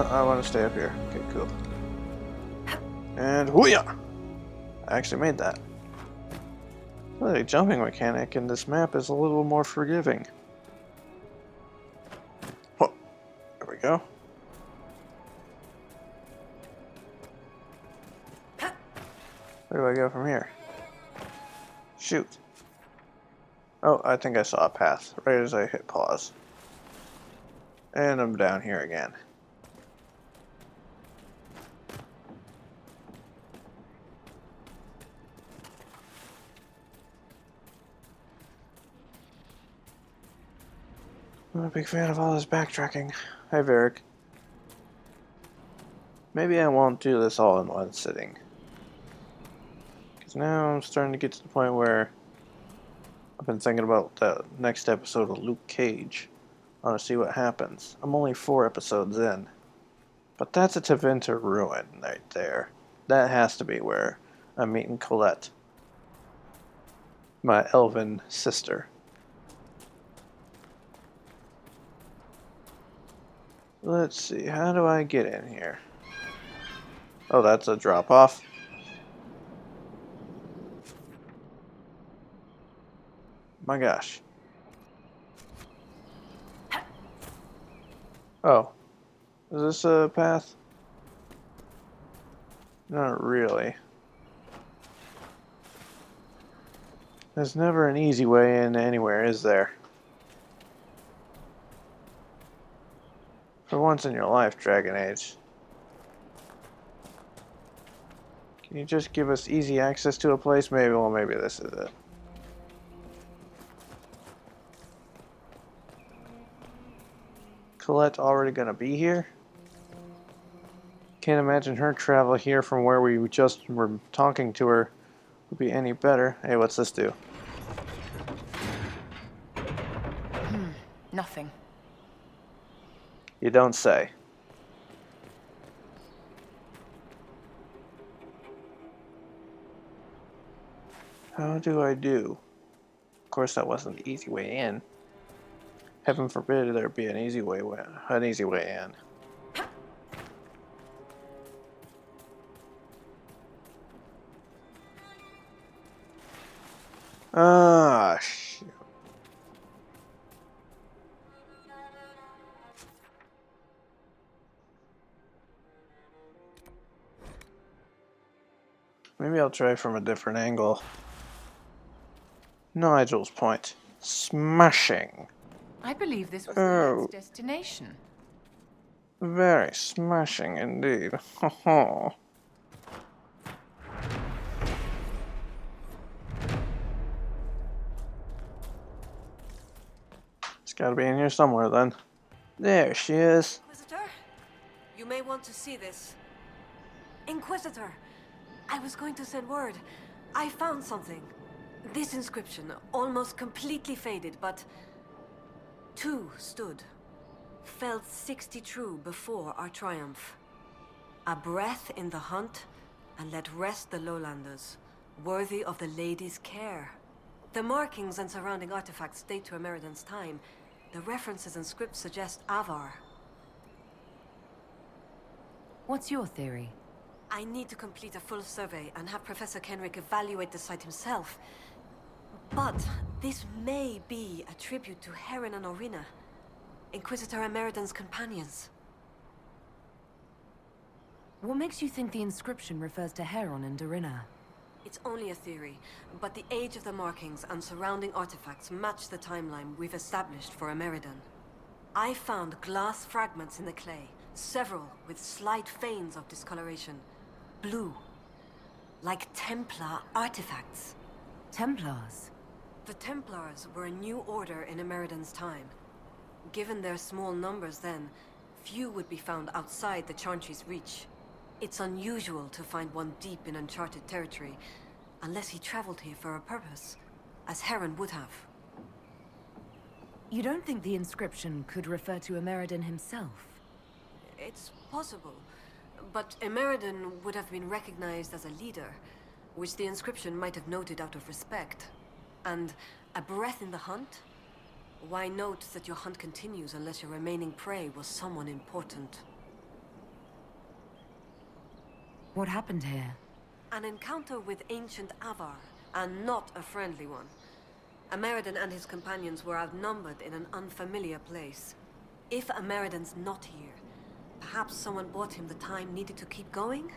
No, I want to stay up here. Okay, cool. And hooyah! I actually made that. The jumping mechanic in this map is a little more forgiving. Oh, there we go. Where do I go from here? Shoot. Oh, I think I saw a path right as I hit pause. And I'm down here again. I'm a big fan of all this backtracking. Hi, Varric. Maybe I won't do this all in one sitting. Because now I'm starting to get to the point where I've been thinking about the next episode of Luke Cage. I want to see what happens. I'm only 4 episodes in. But that's a Tevinter ruin right there. That has to be where I'm meeting Colette. My elven sister. Let's see, how do I get in here? Oh, that's a drop-off. My gosh. Oh. Is this a path? Not really. There's never an easy way in anywhere, is there? For once in your life, Dragon Age. Can you just give us easy access to a place? Maybe, well, maybe this is it. Colette already gonna be here? Can't imagine her travel here from where we just were talking to her would be any better. Hey, what's this do? Nothing. You don't say. How do I do? Of course, that wasn't the easy way in. Heaven forbid there be an easy way in. Ah, shoot. Maybe I'll try from a different angle. Nigel's point. Smashing. I believe this was the next destination. Very smashing indeed. It's gotta be in here somewhere then. There she is. Inquisitor? You may want to see this. Inquisitor! I was going to send word. I found something. This inscription, almost completely faded, but... 2 stood. Felt 60 true before our triumph. A breath in the hunt, and let rest the lowlanders, worthy of the lady's care. The markings and surrounding artifacts date to Ameridan's time. The references and scripts suggest Avar. What's your theory? I need to complete a full survey and have Professor Kenrick evaluate the site himself. But this may be a tribute to Heron and Orina, Inquisitor Ameridan's companions. What makes you think the inscription refers to Heron and Dorina? It's only a theory, but the age of the markings and surrounding artifacts match the timeline we've established for Ameridan. I found glass fragments in the clay, several with slight veins of discoloration. Blue. Like Templar artifacts. Templars? The Templars were a new order in Ameridan's time. Given their small numbers then, few would be found outside the Chantry's reach. It's unusual to find one deep in uncharted territory, unless he traveled here for a purpose, as Heron would have. You don't think the inscription could refer to Ameridan himself? It's possible, but Ameridan would have been recognized as a leader, which the inscription might have noted out of respect. And a breath in the hunt? Why note that your hunt continues unless your remaining prey was someone important? What happened here? An encounter with ancient Avar, and not a friendly one. Ameridan and his companions were outnumbered in an unfamiliar place. If Ameridan's not here, perhaps someone bought him the time needed to keep going?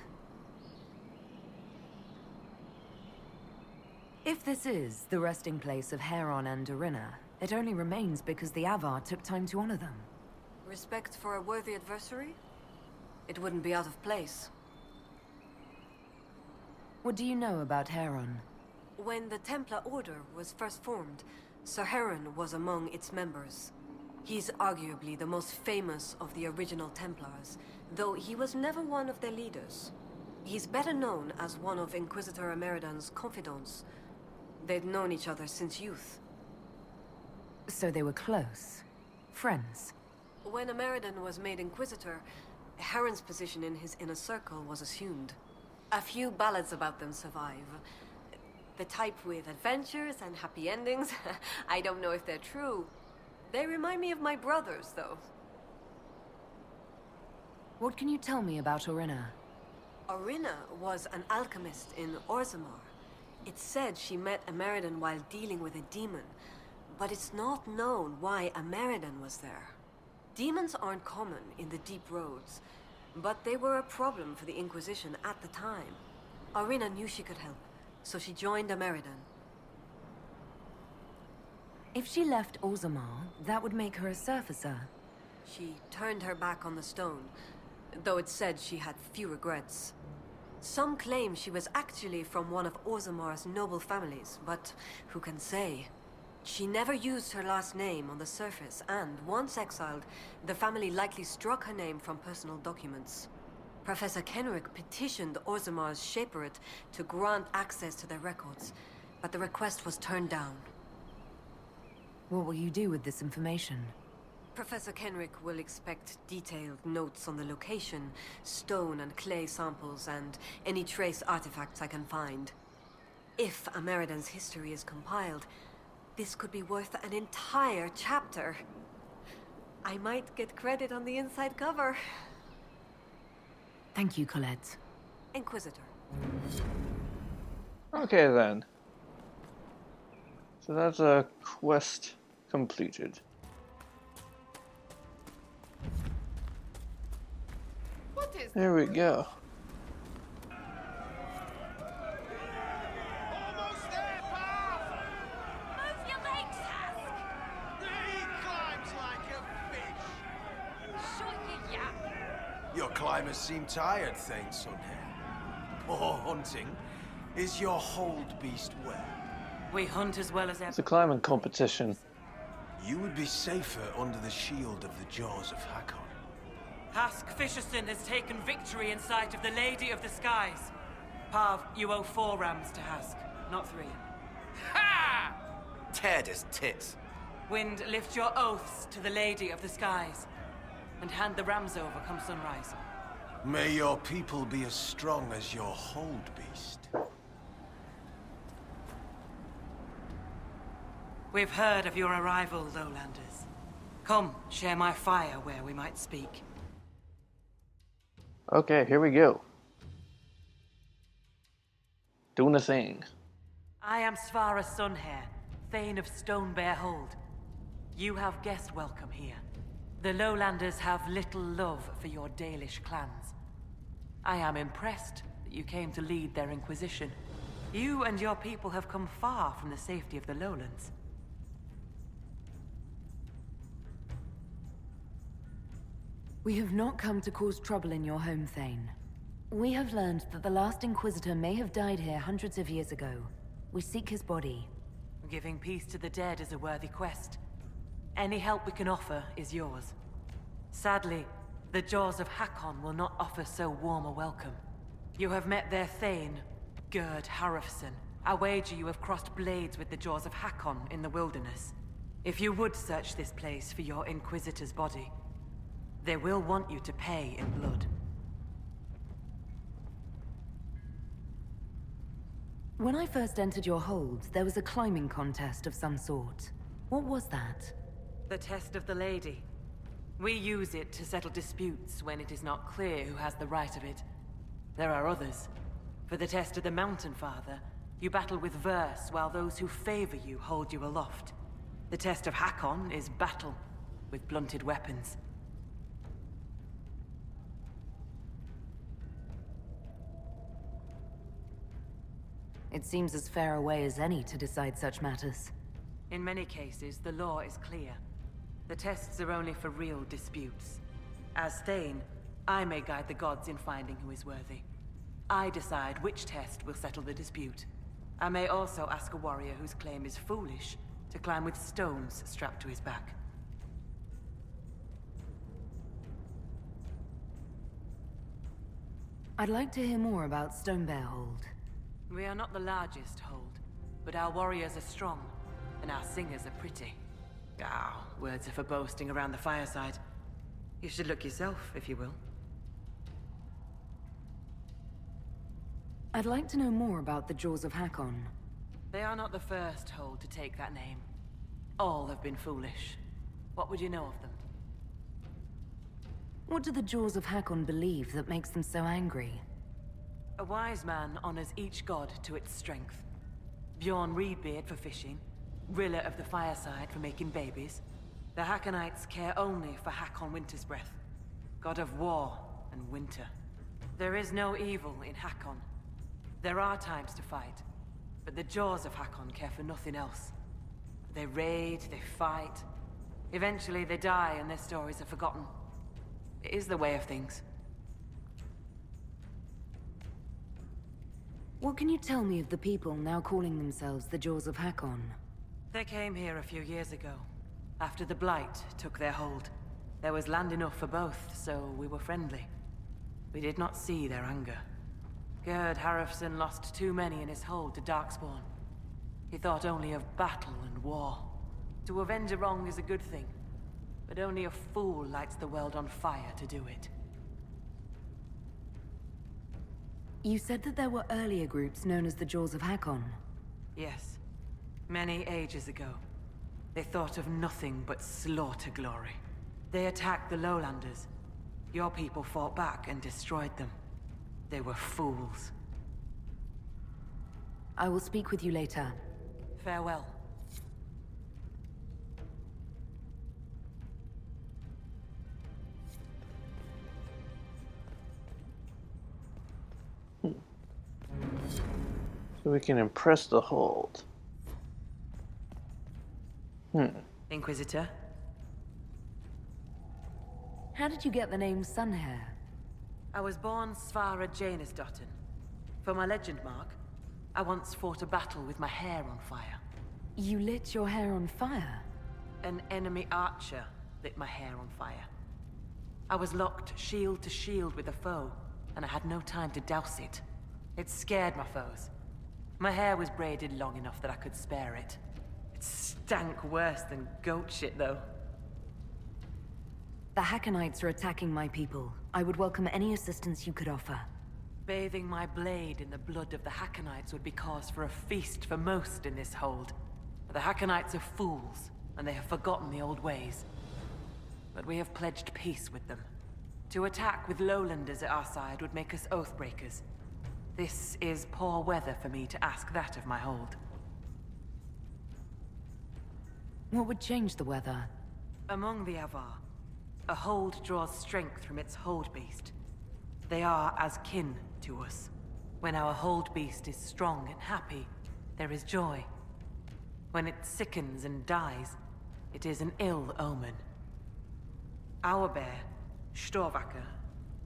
If this is the resting place of Hakkon and Dorina, it only remains because the Avar took time to honor them. Respect for a worthy adversary? It wouldn't be out of place. What do you know about Hakkon? When the Templar Order was first formed, Sir Hakkon was among its members. He's arguably the most famous of the original Templars, though he was never one of their leaders. He's better known as one of Inquisitor Ameridan's confidants. They'd known each other since youth. So they were close. Friends. When Ameridan was made Inquisitor, Harron's position in his inner circle was assumed. A few ballads about them survive. The type with adventures and happy endings. I don't know if they're true. They remind me of my brothers, though. What can you tell me about Dorina? Orina was an alchemist in Orzammar. It's said she met Ameridan while dealing with a demon, but it's not known why Ameridan was there. Demons aren't common in the deep roads, but they were a problem for the Inquisition at the time. Orina knew she could help, so she joined Ameridan. If she left Orzammar, that would make her a surfacer. She turned her back on the stone, though it's said she had few regrets. Some claim she was actually from one of Orzammar's noble families, but who can say? She never used her last name on the surface, and once exiled, the family likely struck her name from personal documents. Professor Kenrick petitioned Orzammar's Shaperate to grant access to their records, but the request was turned down. What will you do with this information? Professor Kenrick will expect detailed notes on the location, stone and clay samples, and any trace artifacts I can find. If Ameridan's history is compiled, this could be worth an entire chapter. I might get credit on the inside cover. Thank you, Colette. Inquisitor. Okay then. So that's a quest completed. There we go. Almost there, pal! Move your legs, Hask! He climbs like a fish! Shut your yap! Your climbers seem tired, Thane Sunhair. Or hunting. Is your hold beast well? We hunt as well as ever. It's a climbing competition. You would be safer under the shield of the jaws of Hakkon. Hask Fisherson has taken victory in sight of the Lady of the Skies. Pav, you owe 4 rams to Hask, not 3. Ha! Teared his tits. Wind, lift your oaths to the Lady of the Skies, and hand the rams over come sunrise. May your people be as strong as your hold beast. We've heard of your arrival, Lowlanders. Come, share my fire where we might speak. Okay, here we go. Doing a thing. I am Svara Sunhair, Thane of Stonebear Hold. You have guest welcome here. The Lowlanders have little love for your Dalish clans. I am impressed that you came to lead their inquisition. You and your people have come far from the safety of the Lowlands. We have not come to cause trouble in your home, Thane. We have learned that the last Inquisitor may have died here hundreds of years ago. We seek his body. Giving peace to the dead is a worthy quest. Any help we can offer is yours. Sadly, the jaws of Hakkon will not offer so warm a welcome. You have met their Thane, Gerd Harrofson. I wager you have crossed blades with the jaws of Hakkon in the wilderness. If you would search this place for your Inquisitor's body, they will want you to pay in blood. When I first entered your hold, there was a climbing contest of some sort. What was that? The test of the Lady. We use it to settle disputes when it is not clear who has the right of it. There are others. For the test of the Mountain Father, you battle with verse, while those who favor you hold you aloft. The test of Hakkon is battle, with blunted weapons. It seems as fair a way as any to decide such matters. In many cases, the law is clear. The tests are only for real disputes. As Thane, I may guide the gods in finding who is worthy. I decide which test will settle the dispute. I may also ask a warrior whose claim is foolish to climb with stones strapped to his back. I'd like to hear more about Stonebearhold. We are not the largest hold, but our warriors are strong, and our singers are pretty. Ah, words are for boasting around the fireside. You should look yourself, if you will. I'd like to know more about the Jaws of Hakkon. They are not the first hold to take that name. All have been foolish. What would you know of them? What do the Jaws of Hakkon believe that makes them so angry? A wise man honors each god to its strength. Bjorn Reedbeard for fishing, Rilla of the Fireside for making babies. The Hakkonites care only for Hakkon Wintersbreath, god of war and winter. There is no evil in Hakkon. There are times to fight, but the Jaws of Hakkon care for nothing else. They raid, they fight. Eventually they die and their stories are forgotten. It is the way of things. What can you tell me of the people now calling themselves the Jaws of Hakkon? They came here a few years ago, after the Blight took their hold. There was land enough for both, so we were friendly. We did not see their anger. Gerd Harrison lost too many in his hold to Darkspawn. He thought only of battle and war. To avenge a wrong is a good thing, but only a fool lights the world on fire to do it. You said that there were earlier groups known as the Jaws of Hakkon. Yes, many ages ago. They thought of nothing but slaughter glory. They attacked the Lowlanders. Your people fought back and destroyed them. They were fools. I will speak with you later. Farewell. So we can impress the hold. Inquisitor? How did you get the name Sunhair? I was born Svara Janisdottir. For my legend mark, I once fought a battle with my hair on fire. You lit your hair on fire? An enemy archer lit my hair on fire. I was locked shield to shield with a foe, and I had no time to douse it. It scared my foes. My hair was braided long enough that I could spare it. It stank worse than goat shit, though. The Hakkonites are attacking my people. I would welcome any assistance you could offer. Bathing my blade in the blood of the Hakkonites would be cause for a feast for most in this hold. The Hakkonites are fools, and they have forgotten the old ways. But we have pledged peace with them. To attack with Lowlanders at our side would make us oathbreakers. This is poor weather for me to ask that of my hold. What would change the weather? Among the Avar, a hold draws strength from its hold beast. They are as kin to us. When our hold beast is strong and happy, there is joy. When it sickens and dies, it is an ill omen. Our bear, Storvacker,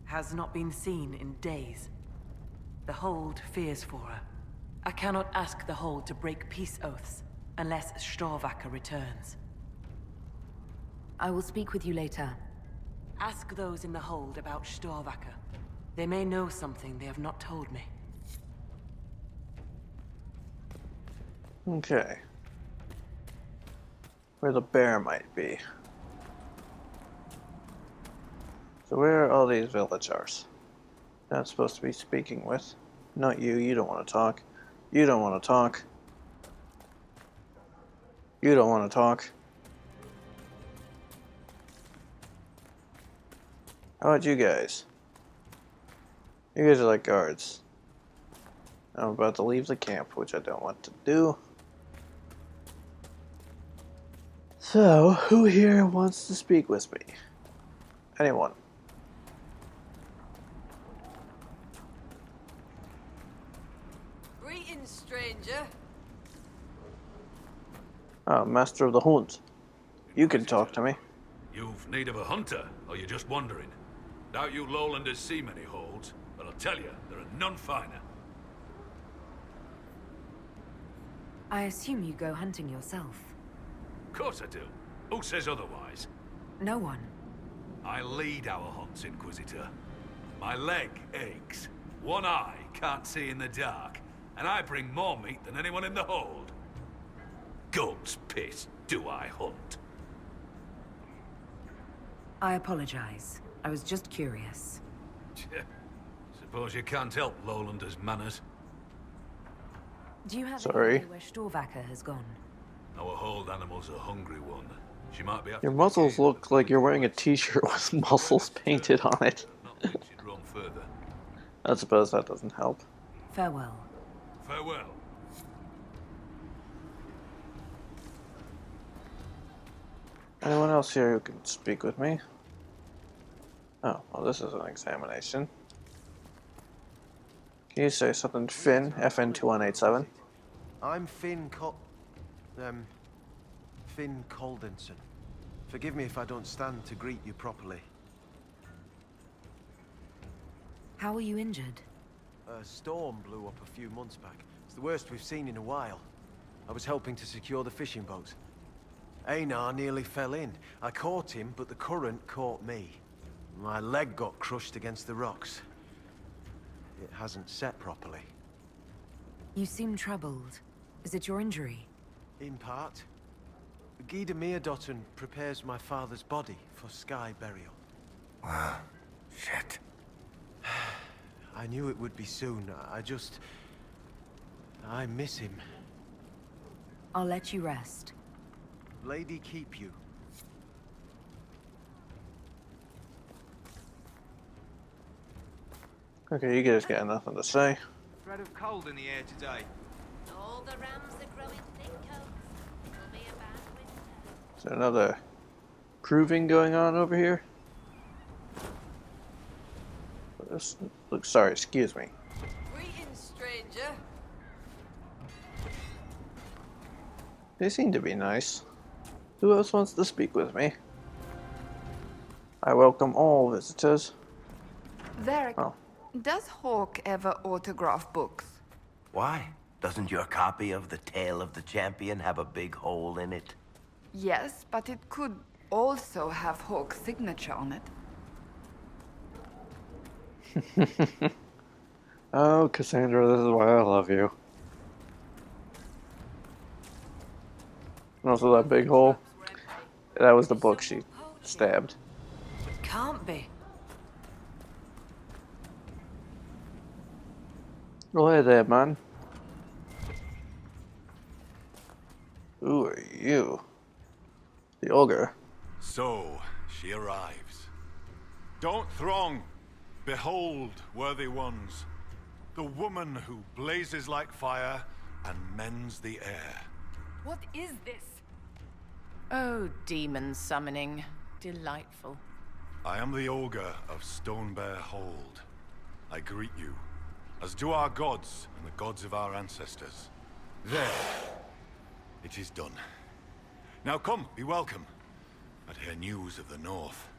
has not been seen in days. The hold fears for her. I cannot ask the hold to break peace oaths unless Storvacker returns. I will speak with you later. Ask those in the hold about Storvacker. They may know something they have not told me. Okay. Where the bear might be. So where are all these villagers? Not supposed to be speaking with. Not you, you don't want to talk. You don't want to talk. You don't want to talk. How about you guys? You guys are like guards. I'm about to leave the camp, which I don't want to do. So, who here wants to speak with me? Anyone? Greetings, stranger. Oh, Master of the Hunt. You can talk to me. You've need of a hunter, or you're just wandering? Doubt you lowlanders see many holds, but I'll tell you, there are none finer. I assume you go hunting yourself. Of course I do. Who says otherwise? No one. I lead our hunts, Inquisitor. My leg aches. One eye can't see in the dark, and I bring more meat than anyone in the hold. Goat's piss, do I hunt? I apologize. I was just curious. Suppose you can't help Lowlanders' manners. Do you have Sorry. any idea where Storvacker has gone? Our hold animal's a hungry one. She might be after Your the muscles game. look like you're wearing a t-shirt with muscles painted on it. Not think she'd roam further. I suppose that doesn't help. Farewell. Farewell. Anyone else here who can speak with me? Oh, well, this is an examination. Can you say something, Finn? FN2187. I'm Finn Coldenson. Forgive me if I don't stand to greet you properly. How are you injured? A storm blew up a few months back. It's the worst we've seen in a while. I was helping to secure the fishing boats. Einar nearly fell in. I caught him, but the current caught me. My leg got crushed against the rocks. It hasn't set properly. You seem troubled. Is it your injury? In part. Gyda Meerdotten prepares my father's body for sky burial. Wow. Shit. I knew it would be soon. I miss him. I'll let you rest. Lady keep you. Okay, you guys got nothing to say. Threat of cold in the air today. All the rams are growing thick coats. It'll be a bad winter. Is there another proving going on over here? Look, sorry, excuse me. Greetings, stranger. They seem to be nice. Who else wants to speak with me? I welcome all visitors. Varric, Oh. does Hawk ever autograph books? Why? Doesn't your copy of The Tale of the Champion have a big hole in it? Yes, but it could also have Hawk's signature on it. Oh, Cassandra, this is why I love you. And also that big hole. That was the book she stabbed. Can't be. Oh, hey there, man. Who are you? The ogre. So, she arrives. Don't throng. Behold, worthy ones, the woman who blazes like fire and mends the air. What is this? Oh, demon summoning. Delightful. I am the ogre of Stonebear Hold. I greet you, as do our gods and the gods of our ancestors. There. It is done. Now come, be welcome, and hear news of the North.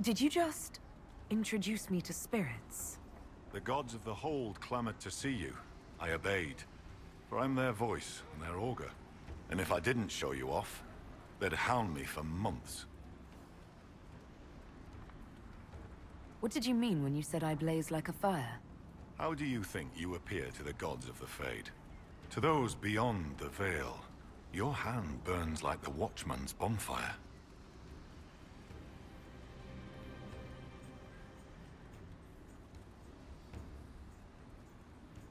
Did you just introduce me to spirits? The gods of the Hold clamored to see you. I obeyed, for I'm their voice and their augur. And if I didn't show you off, they'd hound me for months. What did you mean when you said I blaze like a fire? How do you think you appear to the gods of the Fade? To those beyond the Veil, your hand burns like the Watchman's bonfire.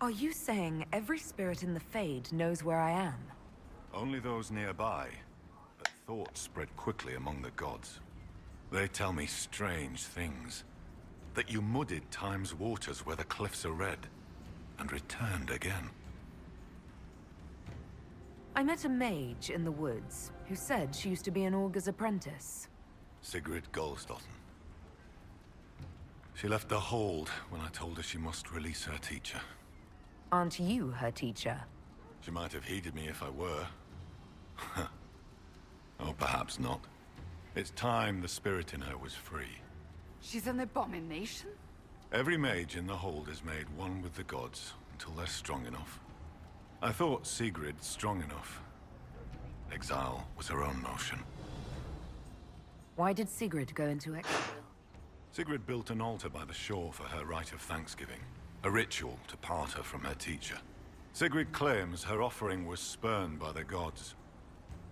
Are you saying every spirit in the Fade knows where I am? Only those nearby, but thoughts spread quickly among the gods. They tell me strange things. That you muddied time's waters where the cliffs are red, and returned again. I met a mage in the woods who said she used to be an augur's apprentice. Sigrid Goldsdotten. She left the hold when I told her she must release her teacher. Aren't you her teacher? She might have heeded me if I were. Or perhaps not. It's time the spirit in her was free. She's an abomination? Every mage in the hold is made one with the gods until they're strong enough. I thought Sigrid strong enough. Exile was her own notion. Why did Sigrid go into exile? Sigrid built an altar by the shore for her rite of thanksgiving, a ritual to part her from her teacher. Sigrid claims her offering was spurned by the gods.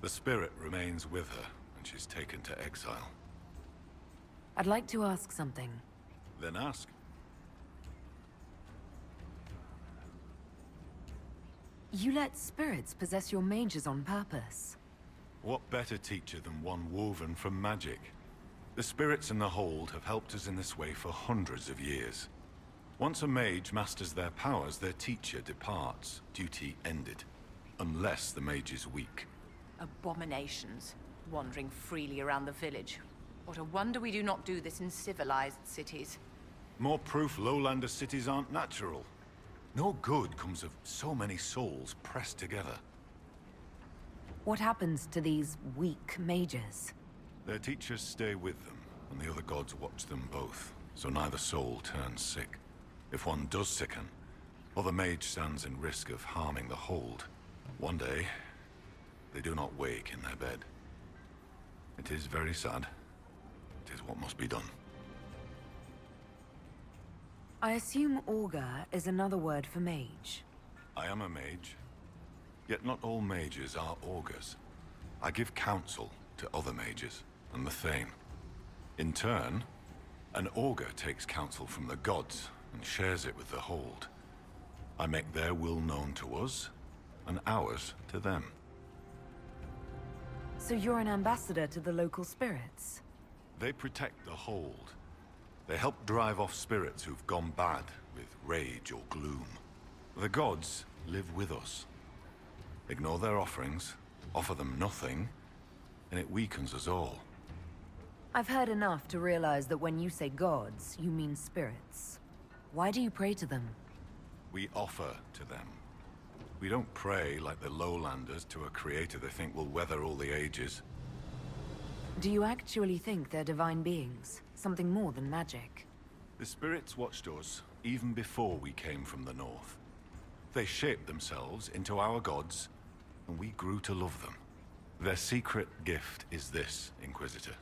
The spirit remains with her, and she's taken to exile. I'd like to ask something. Then ask. You let spirits possess your mages on purpose. What better teacher than one woven from magic? The spirits in the hold have helped us in this way for hundreds of years. Once a mage masters their powers, their teacher departs, duty ended. Unless the mage is weak. Abominations, wandering freely around the village. What a wonder we do not do this in civilized cities. More proof lowlander cities aren't natural. No good comes of so many souls pressed together. What happens to these weak mages? Their teachers stay with them, and the other gods watch them both, so neither soul turns sick. If one does sicken, or the mage stands in risk of harming the hold, one day, they do not wake in their bed. It is very sad. It is what must be done. I assume augur is another word for mage. I am a mage. Yet not all mages are augurs. I give counsel to other mages, and the Thane. In turn, an augur takes counsel from the gods, and shares it with the hold. I make their will known to us, and ours to them. So you're an ambassador to the local spirits? They protect the hold. They help drive off spirits who've gone bad with rage or gloom. The gods live with us. Ignore their offerings, offer them nothing, and it weakens us all. I've heard enough to realize that when you say gods, you mean spirits. Why do you pray to them? We offer to them. We don't pray like the lowlanders to a creator they think will weather all the ages. Do you actually think they're divine beings? Something more than magic? The spirits watched us even before we came from the north. They shaped themselves into our gods, and we grew to love them. Their secret gift is this, Inquisitor.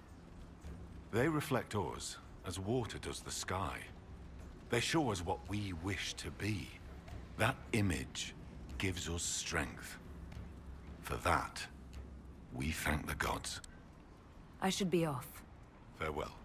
They reflect us as water does the sky. They show us what we wish to be. That image gives us strength. For that, we thank the gods. I should be off. Farewell.